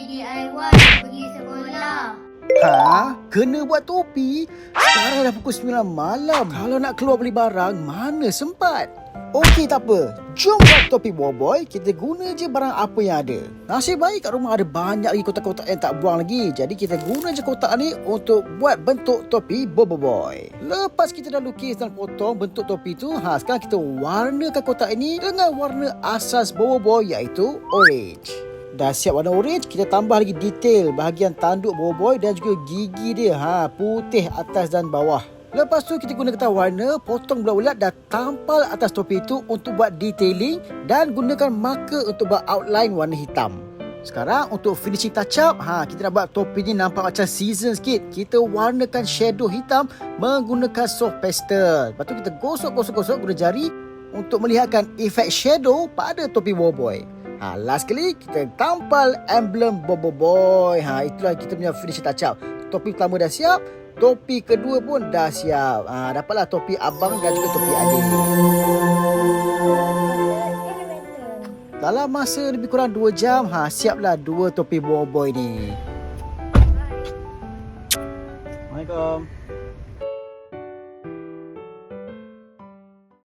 DIY pergi sekolah. Kena buat topi? Sekarang dah pukul 9 malam. Kalau nak keluar beli barang, mana sempat? Okey, tak apa. Jom buat topi Boboiboy. Kita guna je barang apa yang ada. Nasib baik kat rumah ada banyak lagi kotak-kotak yang tak buang lagi. Jadi kita guna je kotak ni untuk buat bentuk topi Boboiboy. Lepas kita dah lukis dan potong bentuk topi tu, sekarang kita warnakan kotak ini dengan warna asas Boboiboy iaitu orange. Dah siap warna orange, kita tambah lagi detail bahagian tanduk Boboiboy dan juga gigi dia. Putih atas dan bawah. Lepas tu kita guna kertas warna, potong bulat-bulat dan tampal atas topi itu untuk buat detailing dan gunakan marker untuk buat outline warna hitam. Sekarang untuk finishing touch up, kita nak buat topi ni nampak macam season sikit. Kita warnakan shadow hitam menggunakan soft pastel. Lepas tu kita gosok-gosok guna jari untuk melihatkan efek shadow pada topi Boboiboy. Last kali kita tampal emblem Boboiboy. Itulah kita punya finishing touch up. Topi pertama dah siap. Topi kedua pun dah siap. Dapatlah topi abang dan juga topi adik. Dalam masa lebih kurang 2 jam, siaplah 2 topi Boboiboy ni. Assalamualaikum.